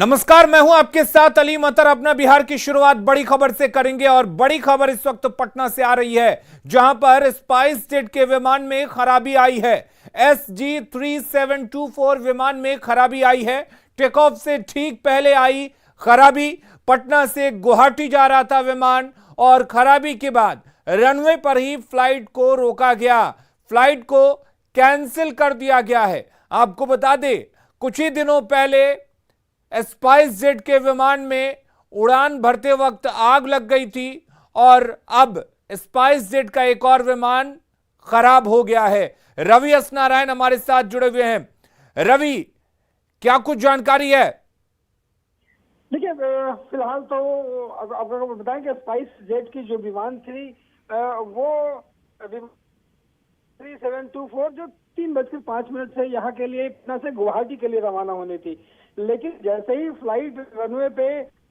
नमस्कार, मैं हूं आपके साथ अली मतर। अपना बिहार की शुरुआत बड़ी खबर से करेंगे और बड़ी खबर इस वक्त पटना से आ रही है, जहां पर स्पाइस जेट के विमान में खराबी आई है। SG-3724 विमान में खराबी आई है। टेक ऑफ से ठीक पहले आई खराबी। पटना से गुवाहाटी जा रहा था विमान और खराबी के बाद रनवे पर ही फ्लाइट को रोका गया, फ्लाइट को कैंसिल कर दिया गया है। आपको बता दें, कुछ ही दिनों पहले स्पाइस जेट के विमान में उड़ान भरते वक्त आग लग गई थी और अब स्पाइस जेट का एक और विमान खराब हो गया है। रवि एस नारायण हमारे साथ जुड़े हुए हैं। रवि, क्या कुछ जानकारी है? देखिए, फिलहाल तो आपको बताएं कि स्पाइस जेट की जो विमान थी वो 3724 जो 3:05 से यहाँ के लिए पटना से गुवाहाटी के लिए रवाना होनी थी, लेकिन जैसे ही फ्लाइट रनवे पे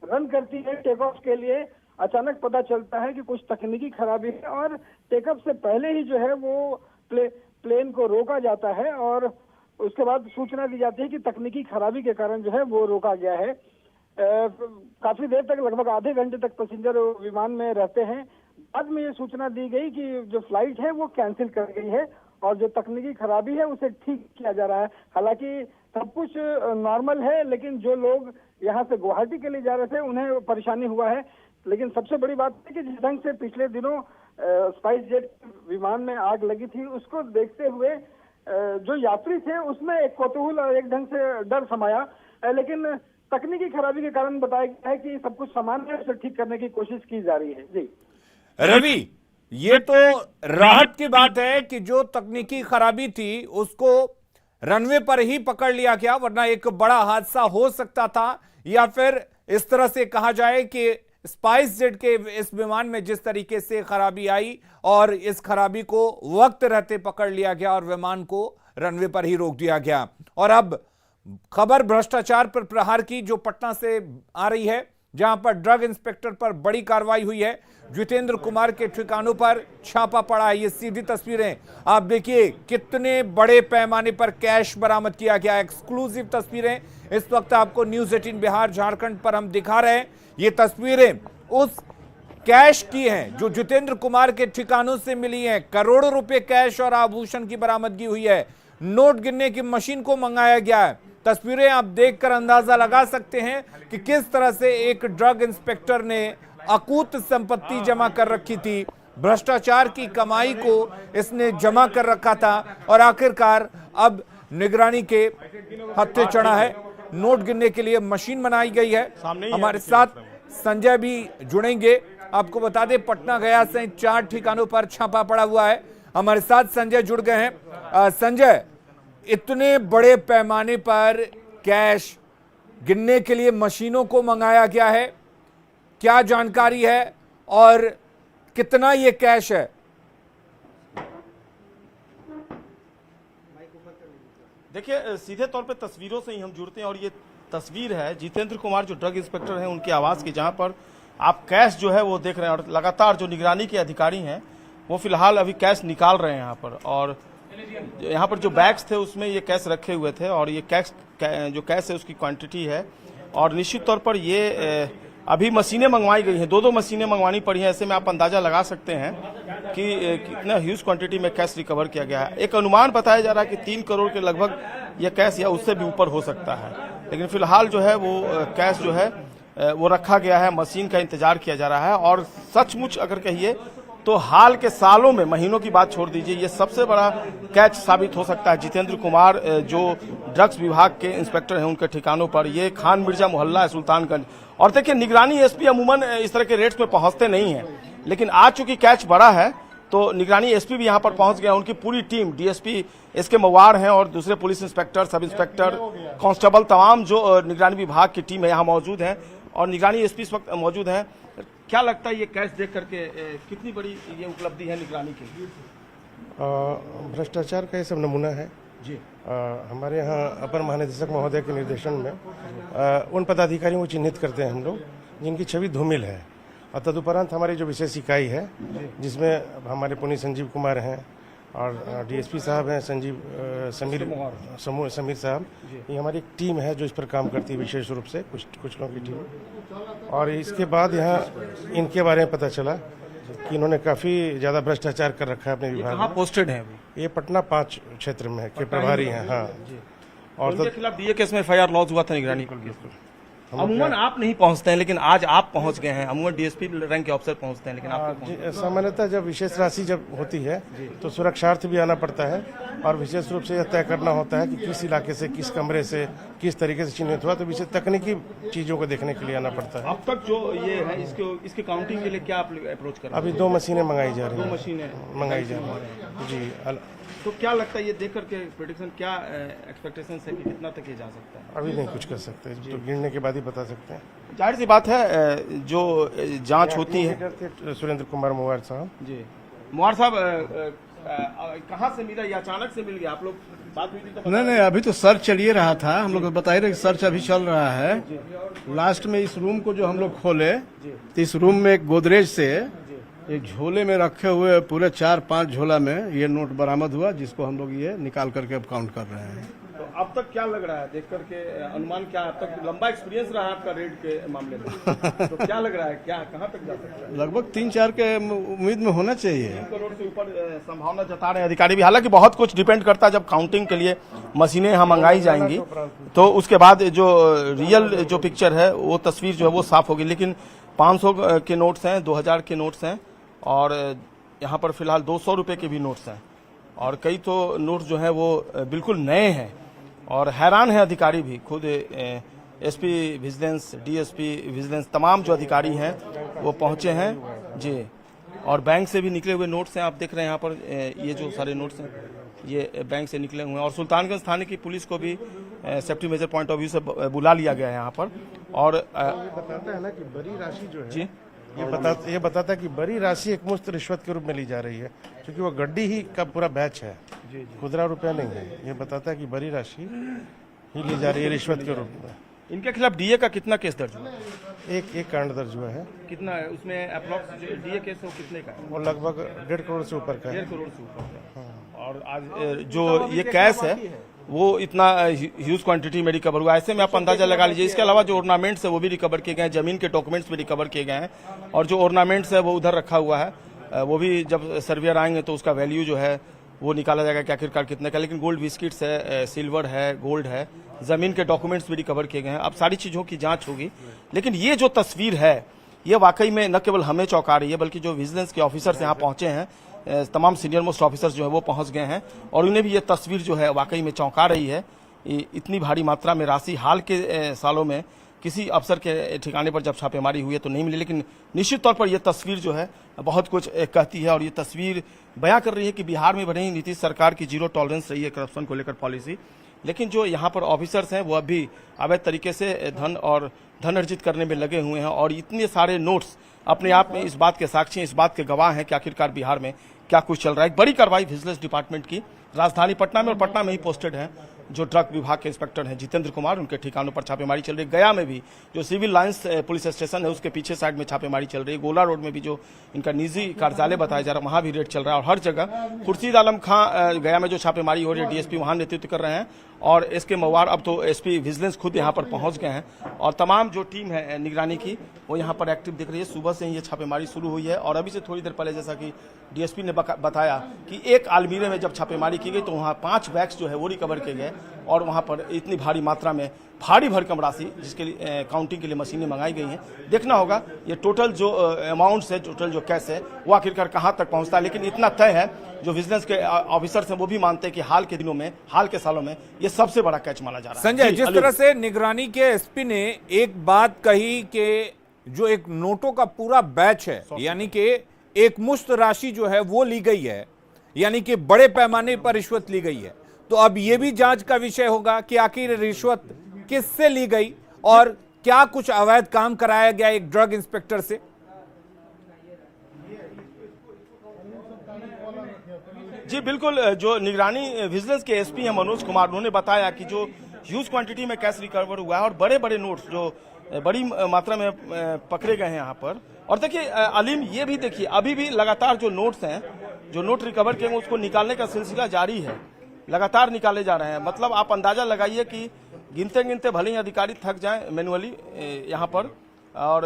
रन करती है टेक ऑफ के लिए, अचानक पता चलता है कि कुछ तकनीकी खराबी है और टेक ऑफ से पहले ही जो है वो प्लेन को रोका जाता है और उसके बाद सूचना दी जाती है कि तकनीकी खराबी के कारण जो है वो रोका गया है। काफी देर तक, लगभग आधे घंटे तक पैसेंजर विमान में रहते हैं। बाद में ये सूचना दी गई कि जो फ्लाइट है वो कैंसिल कर गई है और जो तकनीकी खराबी है उसे ठीक किया जा रहा है। हालांकि सब कुछ नॉर्मल है, लेकिन जो लोग यहाँ से गुवाहाटी के लिए जा रहे थे उन्हें परेशानी हुआ है। लेकिन सबसे बड़ी बात है कि जिस ढंग से पिछले दिनों स्पाइस जेट विमान में आग लगी थी, उसको देखते हुए जो यात्री थे उसमें एक कौतूहल और एक ढंग से डर समाया, लेकिन तकनीकी खराबी के कारण बताया गया है कि सब कुछ सामान्य है, उसे ठीक करने की कोशिश की जा रही है। जी रवि, ये तो राहत की बात है कि जो तकनीकी खराबी थी उसको रनवे पर ही पकड़ लिया गया, वरना एक बड़ा हादसा हो सकता था। या फिर इस तरह से कहा जाए कि स्पाइस जेट के इस विमान में जिस तरीके से खराबी आई और इस खराबी को वक्त रहते पकड़ लिया गया और विमान को रनवे पर ही रोक दिया गया। और अब खबर भ्रष्टाचार पर प्रहार की जो पटना से आ रही है, जहां पर ड्रग इंस्पेक्टर पर बड़ी कार्रवाई हुई है। जितेंद्र कुमार के ठिकानों पर छापा पड़ा है। ये सीधी तस्वीरें आप देखिए, कितने बड़े पैमाने पर कैश बरामद किया गया। एक्सक्लूसिव तस्वीरें इस वक्त आपको न्यूज़ 18 बिहार झारखंड पर हम दिखा रहे हैं। ये तस्वीरें उस कैश की हैं जो जितेंद्र कुमार के ठिकानों से मिली हैं। करोड़ों रुपए कैश और आभूषण की बरामदगी हुई है। नोट गिनने की मशीन को मंगाया गया है। तस्वीरें आप देखकर अंदाजा लगा सकते हैं कि किस तरह से एक ड्रग इंस्पेक्टर ने अकूत संपत्ति जमा कर रखी थी। भ्रष्टाचार की कमाई को इसने जमा कर रखा था और आखिरकार अब निगरानी के हत्थे चढ़ा है। नोट गिनने के लिए मशीन बनाई गई है। हमारे साथ संजय भी जुड़ेंगे। आपको बता दें, पटना गया से 4 ठिकानों पर छापा पड़ा हुआ है। हमारे साथ संजय जुड़ गए हैं। संजय, इतने बड़े पैमाने पर कैश गिनने के लिए मशीनों को मंगाया गया है, क्या जानकारी है और कितना ये कैश है? देखिए, सीधे तौर पे तस्वीरों से ही हम जुड़ते हैं और ये तस्वीर है जितेंद्र कुमार जो ड्रग इंस्पेक्टर हैं उनके आवास की, जहां पर आप कैश जो है वो देख रहे हैं और लगातार जो निगरानी के अधिकारी हैं वो फिलहाल अभी कैश निकाल रहे हैं यहाँ पर। और यहाँ पर जो बैग्स थे उसमें ये कैश रखे हुए थे और ये कैश जो कैश है उसकी क्वांटिटी है। और निश्चित तौर पर ये अभी मशीनें मंगवाई गई हैं, 2 मशीनें मंगवानी पड़ी हैं। ऐसे में आप अंदाजा लगा सकते हैं कि कितना ह्यूज क्वांटिटी में कैश रिकवर किया गया है। एक अनुमान बताया जा रहा है कि 3 करोड़ के लगभग यह कैश या उससे भी ऊपर हो सकता है, लेकिन फिलहाल जो है वो कैश जो है वो रखा गया है, मशीन का इंतजार किया जा रहा है। और सचमुच अगर कहिए तो हाल के सालों में, महीनों की बात छोड़ दीजिए, ये सबसे बड़ा कैच साबित हो सकता है। जितेंद्र कुमार जो ड्रग्स विभाग के इंस्पेक्टर हैं उनके ठिकानों पर, ये खान मिर्जा मोहल्ला है सुल्तानगंज। और देखिए, निगरानी एसपी अमूमन इस तरह के रेट्स में पहुंचते नहीं हैं, लेकिन आज चूंकि कैच बड़ा है तो निगरानी एसपी भी यहां पर पहुंच गया। उनकी पूरी टीम, डीएसपी एसके मवार हैं और दूसरे police inspector, sub inspector, constable, तमाम जो निगरानी विभाग की टीम है यहाँ मौजूद है और निगरानी एसपी इस वक्त मौजूद हैं। क्या लगता है ये कैश देख करके कितनी बड़ी ये उपलब्धि है निगरानी की? भ्रष्टाचार का ये सब नमूना है जी। हमारे यहाँ अपर महानिदेशक महोदय के निर्देशन में उन पदाधिकारियों को चिन्हित करते हैं हम लोग जिनकी छवि धूमिल है, और तदुपरांत हमारी जो विशेष इकाई है जिसमें हमारे पुनीत संजीव कुमार हैं, और डीएसपी साहब हैं समीर साहब, ये हमारी एक टीम है जो इस पर काम करती है विशेष रूप से, कुछ लोगों की टीम। और इसके बाद यहाँ इनके बारे में पता चला कि इन्होंने काफ़ी ज़्यादा भ्रष्टाचार कर रखा है अपने विभाग में। पोस्टेड है अभी? ये पटना 5 क्षेत्र में है के प्रभारी हैं। हाँ, और उनके खिलाफ डीए केस में एफआईआर लॉन्च हुआ था निगरानी। अमूमन आप नहीं पहुंचते हैं, लेकिन आज आप पहुंच गए हैं। अमूमन डीएसपी रैंक के अफसर पहुंचते हैं, लेकिन आप सामान्यतः जब विशेष राशि जब होती है तो सुरक्षार्थ भी आना पड़ता है, और विशेष रूप से यह तय करना होता है कि किस इलाके से, किस कमरे से, किस तरीके से चिन्हित हुआ, तो विशेष तकनीकी चीजों को देखने के लिए आना पड़ता है। अब तक जो ये है इसके काउंटिंग के लिए क्या आप अप्रोच कर रहे हैं? अभी 2 मशीनें मंगाई जा रही हैं। 2 मशीनें मंगाई जा रही जी। तो क्या लगता है ये देख करके प्रेडिक्शन क्या एक्सपेक्टेशन है कि कितना तक ये जा सकता है? अभी नहीं कुछ कर सकते, तो गिनने के बाद ही बता सकते हैं। जाहिर सी बात है, जो जांच होती है। सुरेंद्र कुमार मोवार साहब जी, मोवार साहब कहाँ से मिला, या अचानक से मिल गया? आप लोग बात हुई थी तो नहीं, अभी तो सर्च चल ही रहा था। हम लोग को बता ही रहे, सर्च अभी चल रहा है। लास्ट में इस रूम को जो हम लोग खोले, तो इस रूम में एक गोदरेज से एक झोले में रखे हुए पूरे 4-5 झोला में ये नोट बरामद हुआ, जिसको हम लोग ये निकाल करके अब काउंट कर रहे हैं। तो अब तक क्या लग रहा है देख करके, अनुमान क्या? अब तक लंबा एक्सपीरियंस रहा है आपका रेड के मामले में, तो क्या लग रहा है, क्या कहाँ तक जा सकता है? लगभग 3-4 के उम्मीद में होना चाहिए। 3 करोड़ से ऊपर संभावना जता रहे हैं अधिकारी भी। हालांकि बहुत कुछ डिपेंड करता है, जब काउंटिंग के लिए मशीनें यहाँ मंगाई जाएंगी तो उसके बाद जो रियल जो पिक्चर है, वो तस्वीर जो है वो साफ होगी। लेकिन 500 के नोट्स हैं, 2000 के नोट्स हैं, और यहाँ पर फिलहाल 200 रुपए के भी नोट्स हैं, और कई तो नोट्स जो हैं वो बिल्कुल नए हैं। और हैरान है अधिकारी भी, खुद एसपी विजिलेंस, डीएसपी विजिलेंस, तमाम जो अधिकारी हैं वो पहुंचे हैं जी। और बैंक से भी निकले हुए नोट्स हैं, आप देख रहे हैं यहाँ पर, ये जो सारे नोट्स हैं ये बैंक से निकले हुए हैं। और सुल्तानगंज थाने की पुलिस को भी safety major point of view से बुला लिया गया है यहाँ पर। और बताता है ना कि बड़ी राशि जो है जी, ये बताता है कि बड़ी राशि एक मुश्त रिश्वत के रूप में ली जा रही है, क्योंकि वो गड्डी ही का पूरा बैच है, खुदरा रुपया नहीं है। ये बताता है कि बड़ी राशि ही ली जा रही है रिश्वत के रूप में। इनके खिलाफ डीए का कितना केस दर्ज हुआ? एक कांड दर्ज हुआ है। कितना है उसमें अप्रोक्स डीए केस वो कितने का है? वो लगभग 1.5 करोड़ से ऊपर का है। 1.5 करोड़ से ऊपर का। और आज जो ये कैश है वो इतना ह्यूज क्वांटिटी में रिकवर हुआ। ऐसे में आप अंदाजा लगा लीजिए। इसके अलावा जो ऑर्नामेंट्स है वो भी रिकवर किए गए हैं, जमीन के डॉक्यूमेंट्स भी रिकवर किए गए हैं, और जो ऑर्नामेंट्स है वो उधर रखा हुआ है। वो भी जब सर्वेयर आएंगे तो उसका वैल्यू जो है वो निकाला जाएगा कि आखिरकार कितने का। लेकिन गोल्ड बिस्किट्स है, सिल्वर है, गोल्ड है, जमीन के डॉक्यूमेंट्स भी रिकवर किए गए हैं। अब सारी चीजों की जांच होगी। लेकिन ये जो तस्वीर है ये वाकई में न केवल हमें चौंका रही है, बल्कि जो विजिलेंस के ऑफिसर्स यहाँ पहुंचे हैं, तमाम सीनियर मोस्ट ऑफिसर्स जो है वो पहुंच गए हैं, और उन्हें भी ये तस्वीर जो है वाकई में चौंका रही है। इतनी भारी मात्रा में राशि हाल के सालों में किसी अफसर के ठिकाने पर जब छापेमारी हुई है तो नहीं मिली। लेकिन निश्चित तौर पर यह तस्वीर जो है बहुत कुछ कहती है, और ये तस्वीर बयां कर रही है कि बिहार में बनी नीतीश सरकार की 0 टॉलरेंस रही है करप्शन को लेकर पॉलिसी। लेकिन जो यहाँ पर ऑफिसर्स हैं वो अभी अवैध तरीके से धन अर्जित करने में लगे हुए हैं, और इतने सारे नोट्स अपने आप में इस बात के साक्षी हैं, इस बात के गवाह हैं कि आखिरकार बिहार में क्या कुछ चल रहा है। एक बड़ी कार्रवाई विजिलेंस डिपार्टमेंट की राजधानी पटना में, और पटना में ही पोस्टेड है जो ड्रग विभाग के इंस्पेक्टर हैं जितेंद्र कुमार, उनके ठिकानों पर छापेमारी चल रही है। गया में भी जो सिविल लाइंस पुलिस स्टेशन है उसके पीछे साइड में छापेमारी चल रही है। गोला रोड में भी जो इनका निजी कार्यालय बताया जा रहा है वहां भी रेड चल रहा है, और हर जगह खुर्शीद आलम खां गया में जो छापेमारी हो रही है डीएसपी वहां नेतृत्व कर रहे हैं, और एसके मवार अब तो एसपी विजिलेंस खुद यहां पर पहुंच गए हैं, और तमाम जो टीम है निगरानी की वो यहां पर एक्टिव दिख रही है। सुबह से ही ये छापेमारी शुरू हुई है, और अभी से थोड़ी देर पहले जैसा कि डीएसपी ने बताया कि एक अलमीरे में जब छापेमारी की गई तो वहां 5 बैग्स जो है वो रिकवर किए गए, और वहां पर इतनी भारी मात्रा में भारी भरकम राशि जिसके लिए काउंटिंग के लिए मशीनें मंगाई गई हैं। देखना होगा ये टोटल जो अमाउंट्स है, टोटल जो कैश है वो आखिरकार कहां तक पहुंचता है। लेकिन इतना तय है जो विजिलेंस के ऑफिसर्स हैं वो भी मानते हैं कि हाल के दिनों में, हाल के सालों में ये सबसे बड़ा कैच माना जा रहा है। संजय, जिस तरह से निगरानी के एसपी ने एक बात कही कि जो एक नोटों का पूरा बैच है, यानी कि एक मुश्त राशि जो है वो ली गई है, यानी कि बड़े पैमाने पर रिश्वत ली गई है, तो अब यह भी जांच का विषय होगा कि आखिर रिश्वत किससे ली गई और क्या कुछ अवैध काम कराया गया एक ड्रग इंस्पेक्टर से। जी बिल्कुल, जो निगरानी विजिलेंस के एसपी हैं मनोज कुमार, उन्होंने बताया कि जो ह्यूज क्वांटिटी में कैश रिकवर हुआ है और बड़े बड़े नोट्स जो बड़ी मात्रा में पकड़े गए हैं यहाँ पर, और देखिए अलीम, ये भी देखिए अभी भी लगातार जो नोट्स हैं, जो नोट रिकवर किए उसको निकालने का सिलसिला जारी है, लगातार निकाले जा रहे हैं। मतलब आप अंदाजा लगाइए कि गिनते गिनते भले ही अधिकारी थक जाएं मैनुअली यहाँ पर। और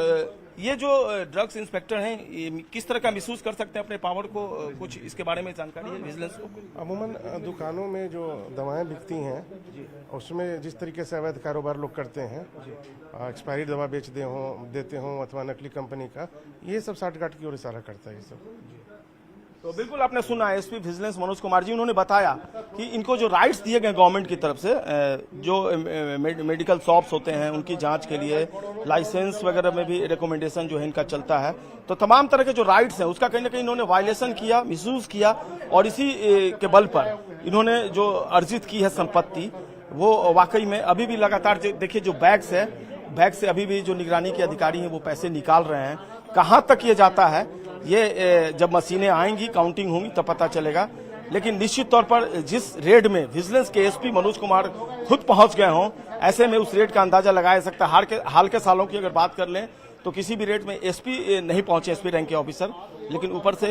ये जो ड्रग्स इंस्पेक्टर हैं, ये किस तरह का महसूस कर सकते हैं अपने पावर को, कुछ इसके बारे में जानकारी है विजिलेंस को? अमूमन दुकानों में जो दवाएं बिकती हैं उसमें जिस तरीके से अवैध कारोबार लोग करते हैं, एक्सपायरी दवा देते हों अथवा नकली कंपनी का, ये सब साठगांठ की ओर इशारा करता है ये सब। तो बिल्कुल आपने सुना एसपी विजिलेंस मनोज कुमार जी, उन्होंने बताया कि इनको जो राइट्स दिए गए गवर्नमेंट की तरफ से, जो मेडिकल शॉप्स होते हैं उनकी जांच के लिए लाइसेंस वगैरह में भी रिकमेंडेशन जो है इनका चलता है, तो तमाम तरह के जो राइट्स हैं उसका कहीं ना कहीं इन्होंने वायलेशन किया, मिसयूज किया, और इसी के बल पर इन्होंने जो अर्जित की है संपत्ति वो वाकई में अभी भी लगातार देखिए जो बैग्स है, बैग से अभी भी जो निगरानी के अधिकारी हैं वो पैसे निकाल रहे हैं। कहां तक ये जाता है ये जब मशीनें आएंगी, काउंटिंग होंगी तब पता चलेगा। लेकिन निश्चित तौर पर जिस रेड में विजिलेंस के एसपी मनोज कुमार खुद पहुंच गए हों, ऐसे में उस रेड का अंदाजा लगाया जा सकता है। हाल के सालों की अगर बात कर लें तो किसी भी रेड में एसपी नहीं पहुंचे, एसपी रैंक के ऑफिसर, लेकिन ऊपर से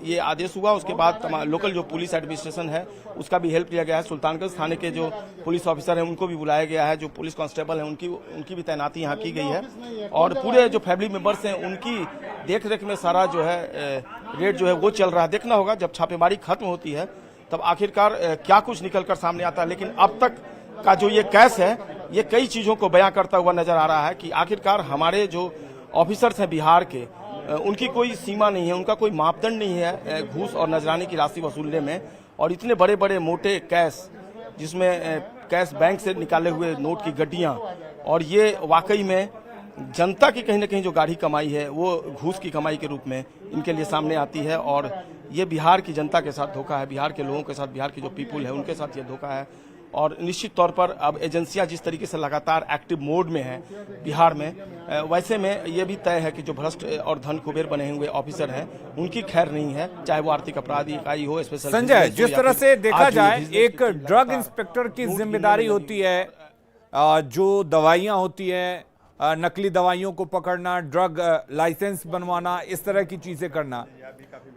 ये आदेश हुआ। उसके बाद लोकल जो पुलिस एडमिनिस्ट्रेशन है उसका भी हेल्प लिया गया है। सुल्तानगंज थाने के जो पुलिस ऑफिसर हैं उनको भी बुलाया गया है, जो पुलिस कांस्टेबल हैं उनकी भी तैनाती यहाँ की गई है, और पूरे जो फैमिली मेंबर्स हैं उनकी देख रेख में सारा जो है रेड जो है वो चल रहा है। देखना होगा जब छापेमारी खत्म होती है तब आखिरकार क्या कुछ निकल कर सामने आता है। लेकिन अब तक का जो ये केस है ये कई चीजों को बयां करता हुआ नजर आ रहा है कि आखिरकार हमारे जो ऑफिसर्स हैं बिहार के, उनकी कोई सीमा नहीं है, उनका कोई मापदंड नहीं है घूस और नजराने की राशि वसूलने में। और इतने बड़े बड़े मोटे कैश, जिसमें कैश बैंक से निकाले हुए नोट की गड्डियां, और ये वाकई में जनता की कहीं ना कहीं जो गाढ़ी कमाई है वो घूस की कमाई के रूप में इनके लिए सामने आती है। और ये बिहार की जनता के साथ धोखा है, बिहार के लोगों के साथ, बिहार की जो पीपुल है उनके साथ ये धोखा है। और निश्चित तौर पर अब एजेंसियां जिस तरीके से लगातार एक्टिव मोड में हैं बिहार में, वैसे में ये भी तय है कि जो भ्रष्ट और धन कुबेर बने हुए ऑफिसर हैं उनकी खैर नहीं है, चाहे वो आर्थिक अपराध इकाई हो, स्पेशल। संजय, जिस तरह से देखा जाए एक ड्रग इंस्पेक्टर की जिम्मेदारी होती है जो दवाइयां होती है, नकली दवाइयों को पकड़ना, ड्रग लाइसेंस बनवाना, इस तरह की चीजें करना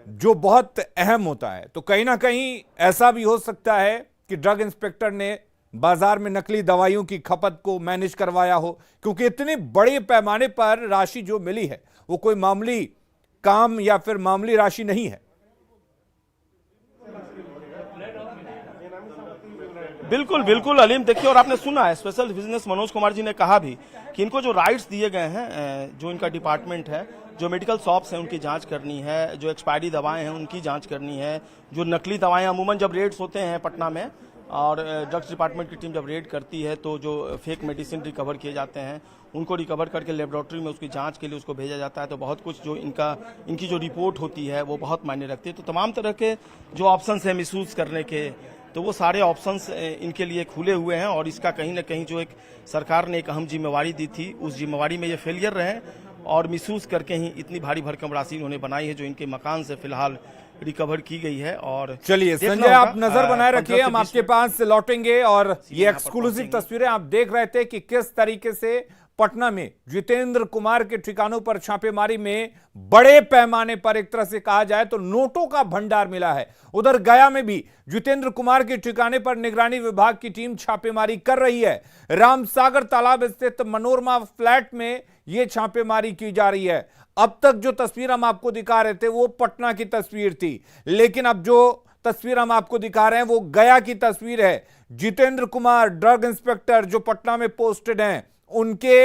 जो बहुत अहम होता है। तो कहीं ना कहीं ऐसा भी हो सकता है कि ड्रग इंस्पेक्टर ने बाजार में नकली दवाइयों की खपत को मैनेज करवाया हो, क्योंकि इतने बड़े पैमाने पर राशि जो मिली है वो कोई मामूली काम या फिर मामूली राशि नहीं है। बिल्कुल बिल्कुल अलीम, देखिए और आपने सुना है स्पेशल विजिलेंस मनोज कुमार जी ने कहा भी कि इनको जो राइट्स दिए गए हैं, जो इनका डिपार्टमेंट है, जो मेडिकल शॉप्स हैं उनकी जांच करनी है, जो एक्सपायरी दवाएं हैं उनकी जांच करनी है, जो नकली दवाएं अमूमन जब रेड्स होते हैं पटना में और ड्रग्स डिपार्टमेंट की टीम जब रेड करती है तो जो फेक मेडिसिन रिकवर किए जाते हैं उनको रिकवर करके लेबोरेटरी में उसकी जांच के लिए उसको भेजा जाता है। तो बहुत कुछ जो इनकी जो रिपोर्ट होती है वो बहुत मायने रखती है। तो तमाम तरह के जो ऑप्शंस हैं मिसयूज करने के, तो वो सारे ऑप्शंस इनके लिए खुले हुए हैं। और इसका कहीं ना कहीं जो एक सरकार ने एक अहम जिम्मेवारी दी थी, उस जिम्मेवारी में ये फेलियर रहे और मिसयूज करके ही इतनी भारी भरकम राशि इन्होंने बनाई है, जो इनके मकान से फिलहाल रिकवर की गई है। और चलिए संजय, आप नजर बनाए रखिए, हम आपके पास लौटेंगे। और ये एक्सक्लूसिव तस्वीरें आप देख रहे थे कि किस तरीके से पटना में जितेंद्र कुमार के ठिकानों पर छापेमारी में बड़े पैमाने पर, एक तरह से कहा जाए तो नोटों का भंडार मिला है। उधर गया में भी जितेंद्र कुमार के ठिकाने पर निगरानी विभाग की टीम छापेमारी कर रही है। रामसागर तालाब स्थित मनोरमा फ्लैट में यह छापेमारी की जा रही है। अब तक जो तस्वीर हम आपको दिखा रहे थे वो पटना की तस्वीर थी, लेकिन अब जो तस्वीर हम आपको दिखा रहे हैं वो गया की तस्वीर है। जितेंद्र कुमार ड्रग इंस्पेक्टर जो पटना में पोस्टेड हैं, उनके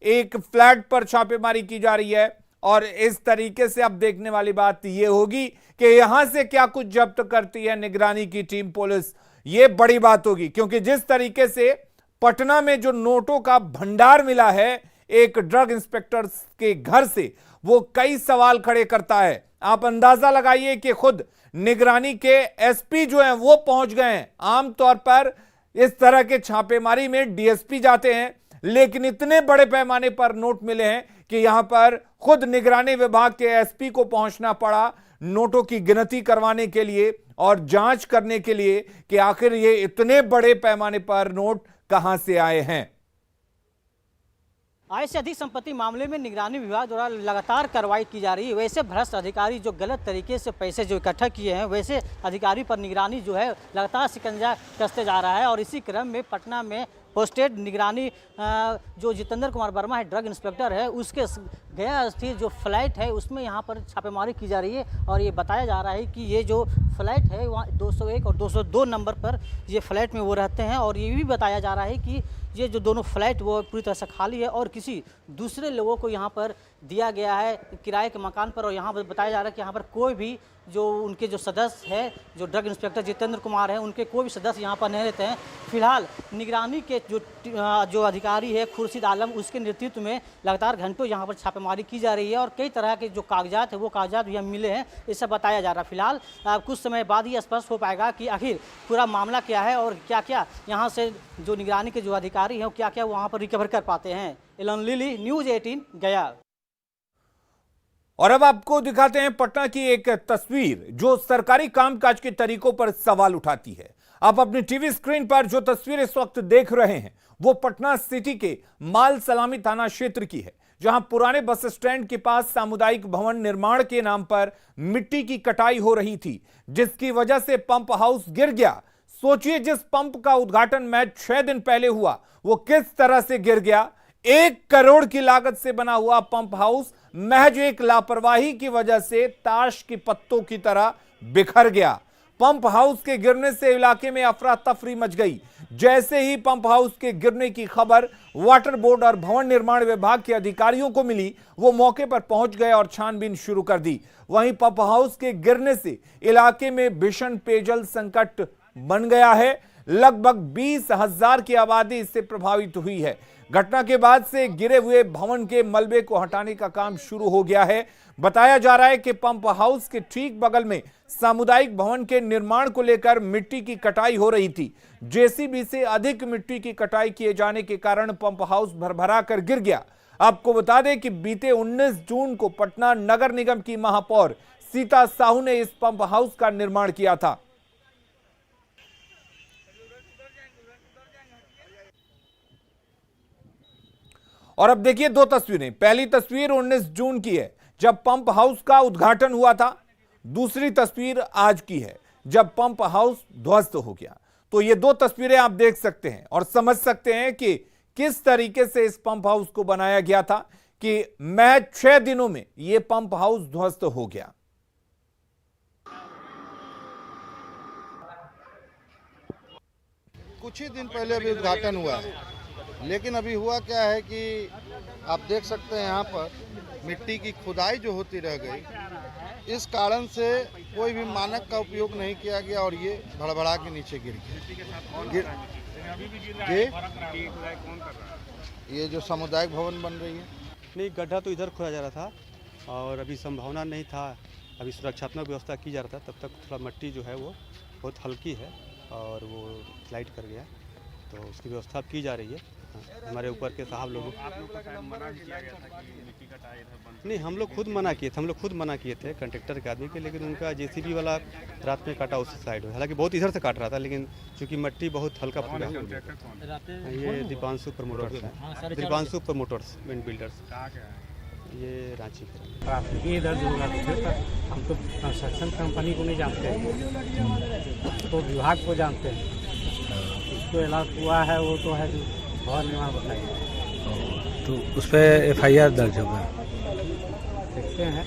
एक फ्लैट पर छापेमारी की जा रही है। और इस तरीके से अब देखने वाली बात यह होगी कि यहां से क्या कुछ जब्त करती है निगरानी की टीम, पुलिस। यह बड़ी बात होगी, क्योंकि जिस तरीके से पटना में जो नोटों का भंडार मिला है एक ड्रग इंस्पेक्टर के घर से, वो कई सवाल खड़े करता है। आप अंदाजा लगाइए कि खुद निगरानी के एसपी जो हैं वो पहुंच गए हैं। आमतौर पर इस तरह के छापेमारी में डीएसपी जाते हैं, लेकिन इतने बड़े पैमाने पर नोट मिले हैं कि यहां पर खुद निगरानी विभाग के एसपी को पहुंचना पड़ा नोटों की गिनती करवाने के लिए और जांच करने के लिए कि आखिर ये इतने बड़े पैमाने पर नोट कहां से आए हैं। आय से अधिक संपत्ति मामले में निगरानी विभाग द्वारा लगातार कार्रवाई की जा रही है। वैसे भ्रष्ट अधिकारी जो गलत तरीके से पैसे जो इकट्ठा किए हैं, वैसे अधिकारी पर निगरानी जो है लगातार शिकंजा कसते जा रहा है। और इसी क्रम में पटना में पोस्टेड निगरानी जो जितेंद्र कुमार वर्मा है, ड्रग इंस्पेक्टर है, उसके गया स्थित जो फ्लाइट है उसमें यहाँ पर छापेमारी की जा रही है। और ये बताया जा रहा है कि ये जो फ्लाइट है वहाँ 201 और 202 नंबर पर ये फ्लाइट में वो रहते हैं। और ये भी बताया जा रहा है कि ये जो दोनों फ्लैट वो पूरी तरह से खाली है और किसी दूसरे लोगों को यहाँ पर दिया गया है किराए के मकान पर। और यहाँ पर बताया जा रहा है कि यहाँ पर कोई भी जो उनके जो सदस्य है, जो ड्रग इंस्पेक्टर जितेंद्र कुमार हैं, उनके कोई भी सदस्य यहाँ पर नहीं रहते हैं। फिलहाल निगरानी के जो अधिकारी है खुर्शीद आलम, उसके नेतृत्व में लगातार घंटों यहाँ पर छापेमारी की जा रही है। और कई तरह के जो कागजात है वो कागजात भी मिले हैं, इससे बताया जा रहा है। फिलहाल कुछ समय बाद ही स्पष्ट हो पाएगा कि आखिर पूरा मामला क्या है और क्या क्या यहाँ से जो निगरानी के जो अधिकारी हैं वो क्या क्या वहाँ पर रिकवर कर पाते हैं। एलन लिली, न्यूज़ 18 गया। और अब आपको दिखाते हैं पटना की एक तस्वीर जो सरकारी कामकाज के तरीकों पर सवाल उठाती है। आप अपनी टीवी स्क्रीन पर जो तस्वीर इस वक्त देख रहे हैं वो पटना सिटी के माल सलामी थाना क्षेत्र की है, जहां पुराने बस स्टैंड के पास सामुदायिक भवन निर्माण के नाम पर मिट्टी की कटाई हो रही थी, जिसकी वजह से पंप हाउस गिर गया। सोचिए, जिस पंप का उद्घाटन मैच 6 दिन पहले हुआ वो किस तरह से गिर गया। 1 करोड़ की लागत से बना हुआ पंप हाउस महज एक लापरवाही की वजह से ताश के पत्तों की तरह बिखर गया। पंप हाउस के गिरने से इलाके में अफरा तफरी मच गई। जैसे ही पंप हाउस के गिरने की खबर वाटर बोर्ड और भवन निर्माण विभाग के अधिकारियों को मिली, वो मौके पर पहुंच गए और छानबीन शुरू कर दी। वहीं पंप हाउस के गिरने से इलाके में भीषण पेयजल संकट बन गया है। लगभग 20,000 की आबादी इससे प्रभावित हुई है। घटना के बाद से गिरे हुए भवन के मलबे को हटाने का काम शुरू हो गया है। बताया जा रहा है कि पंप हाउस के ठीक बगल में सामुदायिक भवन के निर्माण को लेकर मिट्टी की कटाई हो रही थी। जेसीबी से अधिक मिट्टी की कटाई किए जाने के कारण पंप हाउस भरभरा कर गिर गया। आपको बता दें कि बीते 19 जून को पटना नगर निगम की महापौर सीता साहू ने इस पंप हाउस का निर्माण किया था। और अब देखिए 2 तस्वीरें। पहली तस्वीर 19 जून की है जब पंप हाउस का उद्घाटन हुआ था। दूसरी तस्वीर आज की है जब पंप हाउस ध्वस्त हो गया। तो ये 2 तस्वीरें आप देख सकते हैं और समझ सकते हैं कि किस तरीके से इस पंप हाउस को बनाया गया था कि महज 6 दिनों में यह पंप हाउस ध्वस्त हो गया। कुछ ही दिन पहले अभी उद्घाटन हुआ है, लेकिन अभी हुआ क्या है कि आप देख सकते हैं यहाँ पर मिट्टी की खुदाई जो होती रह गई। इस कारण से कोई भी मानक का उपयोग नहीं किया गया और ये भड़बड़ा के नीचे गिर गया। ये जो सामुदायिक भवन बन रही है, नहीं, गड्ढा तो इधर खोदा जा रहा था और अभी संभावना नहीं था, अभी सुरक्षात्मक व्यवस्था की जा रहा था। तब तक थोड़ा मिट्टी जो है वो बहुत हल्की है और वो स्लाइड कर गया, तो उसकी व्यवस्था की जा रही है। हमारे ऊपर के साहब लोग नहीं, हम लोग खुद मना किए थे, कंट्रेक्टर के आदमी के, लेकिन उनका जेसीबी वाला रात में काटा उस साइड में। हालांकि बहुत इधर से काट रहा था, लेकिन चूंकि मिट्टी बहुत हल्का फुल्का हो गया। ये दीपांशु प्रमोटर्स है, दीपांशु प्रमोटर्स एंड बिल्डर्स, ये रांची के। इधर जो हम तो कंस्ट्रक्शन कंपनी को नहीं जानते, तो विभाग को जानते हैं। इसको इलाज हुआ है वो तो है जो भवन निर्माण बताइए, तो उस पर FIR दर्ज होगा, देखते हैं।